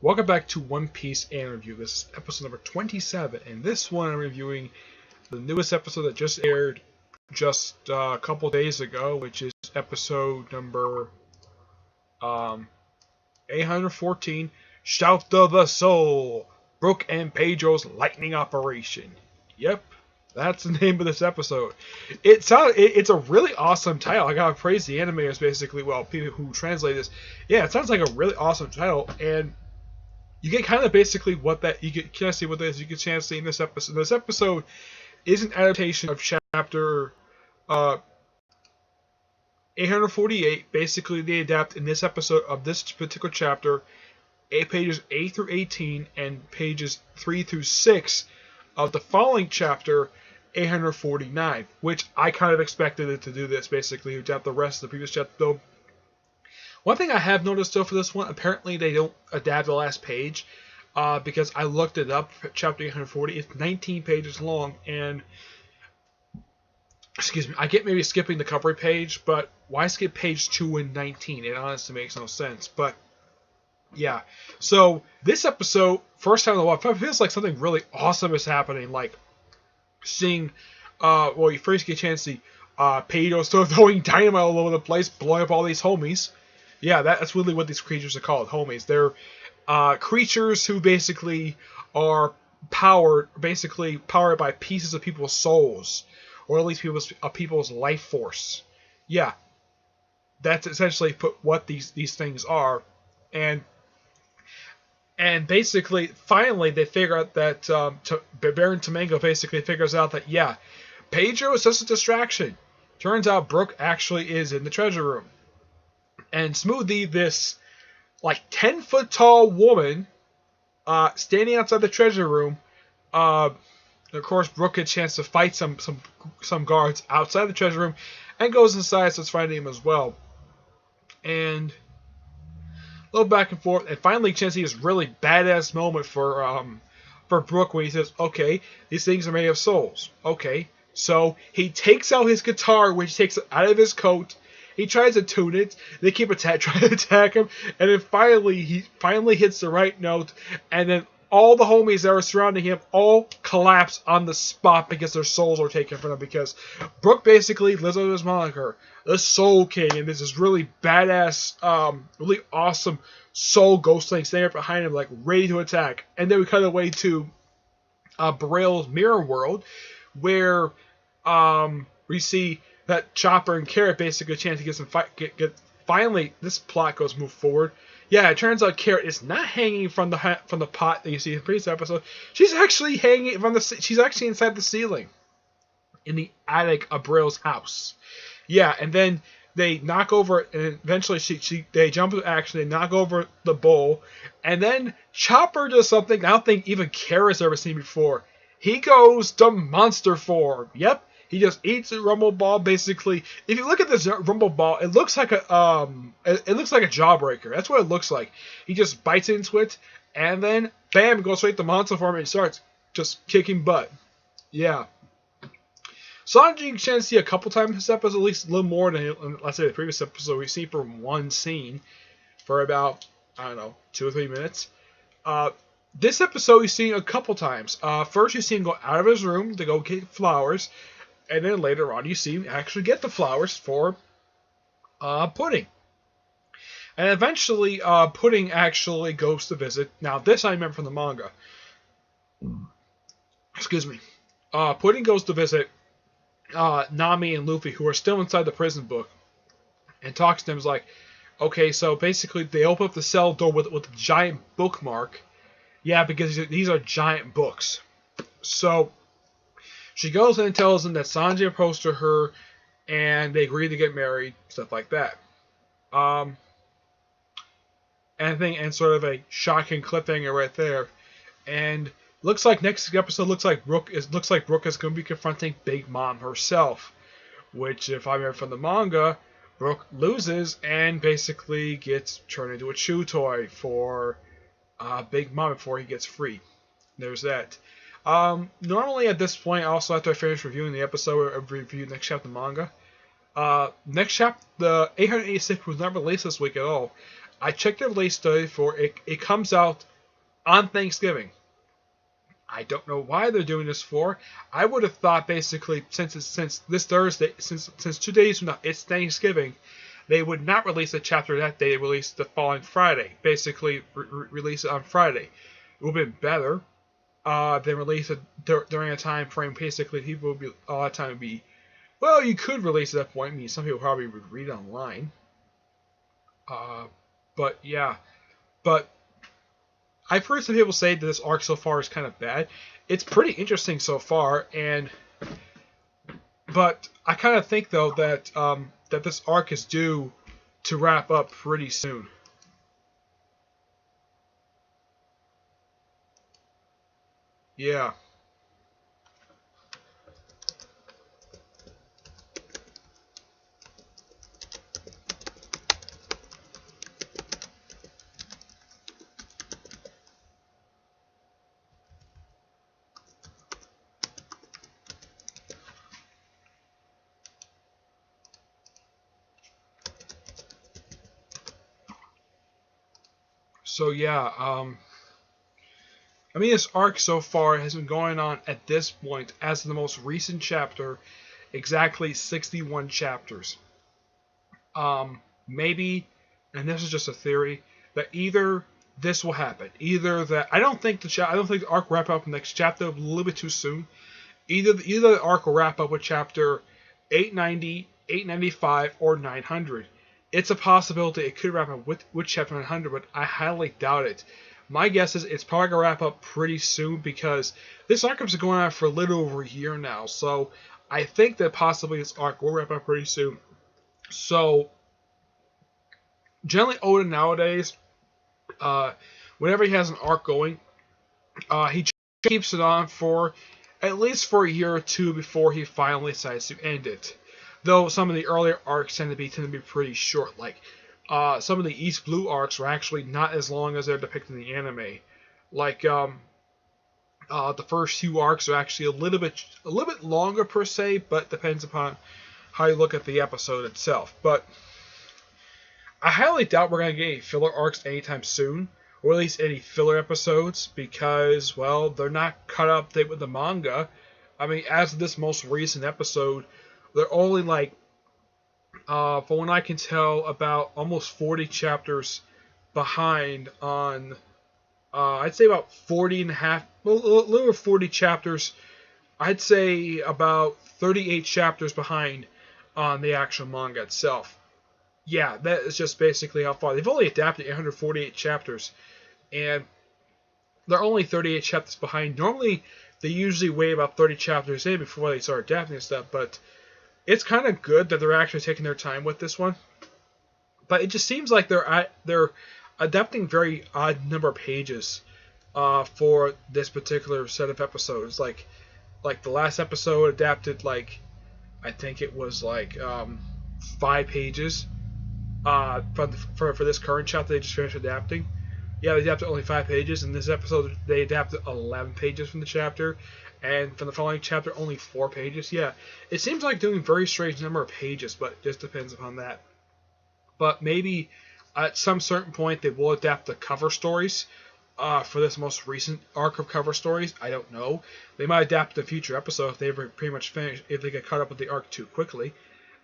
Welcome back to One Piece Anime Review. This is episode number 27, and this one I'm reviewing the newest episode that just aired just a couple days ago, which is episode number 814, Shout of the Soul, Brook and Pedro's Lightning Operation. Yep, that's the name of this episode. It's a really awesome title. I gotta praise the animators, basically, well, people who translate this. Yeah, it sounds like a really awesome title, and you get kind of basically what that you get. Can I see what that is? You get a chance to see in this episode. This episode is an adaptation of chapter 848. Basically, they adapt in this episode of this particular chapter, pages 8 through 18 and pages 3 through 6 of the following chapter, 849, which I kind of expected it to do this, basically, adapt the rest of the previous chapter. Though, one thing I have noticed, though, for this one, apparently they don't adapt the last page, because I looked it up, chapter 840, it's 19 pages long, and, excuse me, I get maybe skipping the cover page, but why skip page 2 and 19? It honestly makes no sense, but, yeah. So, this episode, first time in the world, feels like something really awesome is happening, like, seeing, well, you first get a chance to see, Pedro start throwing dynamite all over the place, blowing up all these homies. Yeah, that's really what these creatures are called, homies. They're creatures who basically are powered by pieces of people's souls, or at least people's life force. Yeah, that's essentially what these things are, and basically, finally, they figure out that Baron Tamango basically figures out that yeah, Pedro is just a distraction. Turns out Brook actually is in the treasure room. And Smoothie, this like 10-foot tall woman, standing outside the treasure room. Of course, Brook gets a chance to fight some guards outside the treasure room, and goes inside, starts fighting him as well. And a little back and forth, and finally, a chance to see this really badass moment for Brook when he says, "Okay, these things are made of souls." Okay, so he takes out his guitar, which he takes out of his coat. He tries to tune it. They keep trying to attack him, and then he finally hits the right note, and then all the homies that are surrounding him all collapse on the spot because their souls are taken from them. Because Brook basically lives under his moniker, the Soul King, and there's this really badass, really awesome soul ghost thing standing right behind him, like ready to attack. And then we cut away to Burrell's Mirror World, where we see that Chopper and Carrot basically a chance to get some finally this plot goes move forward. Yeah, it turns out Carrot is not hanging from the pot that you see in the previous episode. She's actually hanging from she's actually inside the ceiling in the attic of Brill's house. Yeah, and then they knock over, and eventually they jump into action. They knock over the bowl, and then Chopper does something I don't think even Carrot's ever seen before. He goes to monster form. Yep. He just eats a rumble ball. Basically, if you look at this rumble ball, it looks like a jawbreaker. That's what it looks like. He just bites into it, and then bam, goes straight to monster form and starts just kicking butt. Yeah. Sanji you can see a couple times this episode, at least a little more than let's say the previous episode. We see from one scene for about 2 or 3 minutes. This episode you see a couple times. First you see him go out of his room to go get flowers. And then later on, you see him actually get the flowers for Pudding. And eventually, Pudding actually goes to visit. Now, this I remember from the manga. Excuse me. Pudding goes to visit Nami and Luffy, who are still inside the prison book, and talks to them. Is like, okay, so basically, they open up the cell door with a giant bookmark. Yeah, because these are giant books. So she goes in and tells them that Sanji proposed to her, and they agree to get married, stuff like that. And sort of a shocking cliffhanger right there. And looks like next episode looks like Brook is going to be confronting Big Mom herself, which, if I remember from the manga, Brook loses and basically gets turned into a chew toy for Big Mom before he gets free. There's that. Normally at this point, also after I finish reviewing the episode, I review next chapter manga. Next chapter, the 886 was not released this week at all. I checked the release date for it. It comes out on Thanksgiving. I don't know why they're doing this for. I would have thought basically since this Thursday, since 2 days from now it's Thanksgiving, they would not release a chapter that day. They release the following Friday. Basically, release it on Friday. It would have been better than release it during a time frame. Basically, people would be a lot of time would be. Well, you could release at that point. I mean, some people probably would read online. But yeah, but I've heard some people say that this arc so far is kind of bad. It's pretty interesting so far, but I kind of think though that that this arc is due to wrap up pretty soon. Yeah. So yeah, I mean this arc so far has been going on at this point as of the most recent chapter, exactly 61 chapters. Maybe, and this is just a theory, that either this will happen, either that I don't think the arc will wrap up in the next chapter a little bit too soon. Either the arc will wrap up with chapter 890, 895, or 900. It's a possibility it could wrap up with chapter 900, but I highly doubt it. My guess is it's probably going to wrap up pretty soon because this arc has been going on for a little over a year now. So I think that possibly this arc will wrap up pretty soon. So generally Oda nowadays, whenever he has an arc going, he keeps it on for at least for a year or two before he finally decides to end it. Though some of the earlier arcs tend to be pretty short. Like some of the East Blue arcs are actually not as long as they're depicted in the anime. Like the first two arcs are actually a little bit longer per se, but depends upon how you look at the episode itself. But I highly doubt we're going to get any filler arcs anytime soon, or at least any filler episodes, because, well, they're not cut up with the manga. I mean, as of this most recent episode, they're only like, from what I can tell, about almost 40 chapters behind on, I'd say about 40 and a half, a little over 40 chapters. I'd say about 38 chapters behind on the actual manga itself. Yeah, that is just basically how far. They've only adapted 148 chapters, and they're only 38 chapters behind. Normally, they usually wait about 30 chapters in before they start adapting and stuff, but it's kind of good that they're actually taking their time with this one. But it just seems like they're adapting very odd number of pages for this particular set of episodes. Like the last episode adapted I think it was 5 pages. For this current chapter they just finished adapting. Yeah, they adapted only 5 pages. In this episode, they adapted 11 pages from the chapter, and from the following chapter, only 4 pages. Yeah, it seems like doing a very strange number of pages, but it just depends upon that. But maybe at some certain point they will adapt the cover stories for this most recent arc of cover stories. I don't know. They might adapt the future episode if they ever pretty much finish, if they get caught up with the arc too quickly.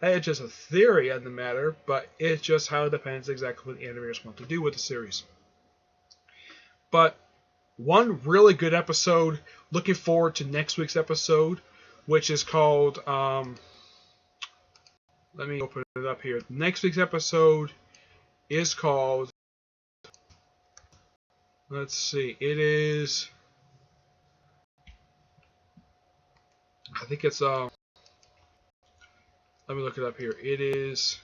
It's just a theory on the matter, but it just highly depends exactly what the animators want to do with the series. But one really good episode, looking forward to next week's episode, which is called, let me open it up here. Next week's episode is called, let's see, it is, I think it's, let me look it up here. It's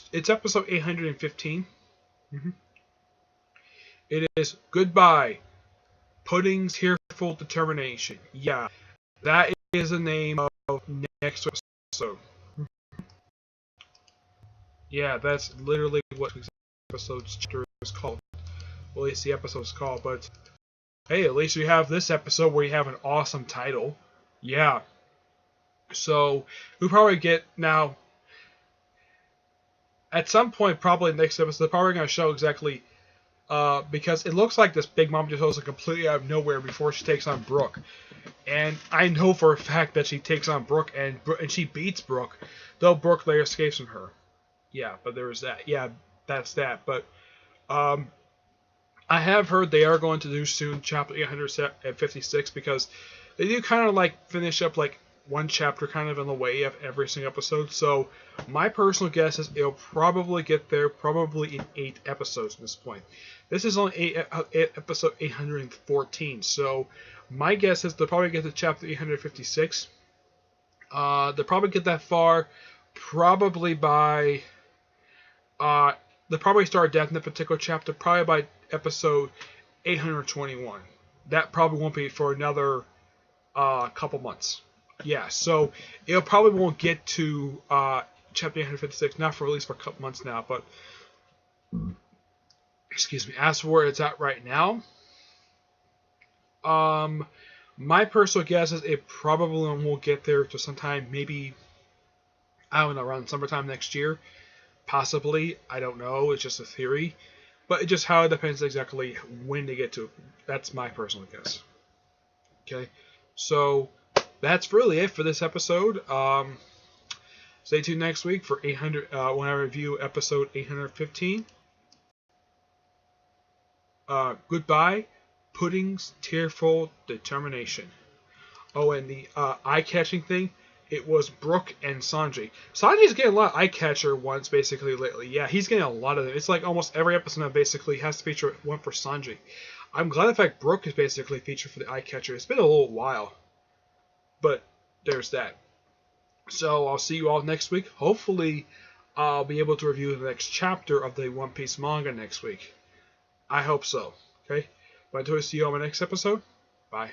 episode 815. Mm-hmm. It is Goodbye, Pudding's Tearful Determination. Yeah, that is the name of next episode. Yeah, that's literally what the episode's chapter is called. Well, at least the episode is called, but hey, at least we have this episode where you have an awesome title. Yeah. So, we'll probably get now, at some point, probably next episode, they're probably going to show exactly because it looks like this big mom just shows up completely out of nowhere before she takes on Brook. And I know for a fact that she takes on Brook and she beats Brook, though Brook later escapes from her. Yeah, but there was that. Yeah, that's that. But I have heard they are going to do soon chapter 856 because they do kind of like finish up like one chapter kind of in the way of every single episode. So my personal guess is it'll probably get there probably in 8 episodes at this point. This is only episode 814. So my guess is they'll probably get to chapter 856. They'll probably get that far probably by they'll probably start death in that particular chapter probably by episode 821. That probably won't be for another couple months. Yeah, so it probably won't get to chapter 856, not for at least for a couple months now, but excuse me, as for where it's at right now, my personal guess is it probably won't get there to sometime, maybe, I don't know, around summertime next year. Possibly, I don't know, it's just a theory. But it just how it depends exactly when they get to it. That's my personal guess. Okay, so that's really it for this episode. Stay tuned next week for 800 when I review episode 815. Goodbye, Pudding's Tearful Determination. Oh, and the eye-catching thing, it was Brook and Sanji. Sanji's getting a lot of eye-catcher ones basically lately. Yeah, he's getting a lot of them. It's like almost every episode that basically has to feature one for Sanji. I'm glad the fact Brook is basically featured for the eye-catcher. It's been a little while. But there's that. So I'll see you all next week. Hopefully I'll be able to review the next chapter of the One Piece manga next week. I hope so. Okay? But until I see you on my next episode, bye.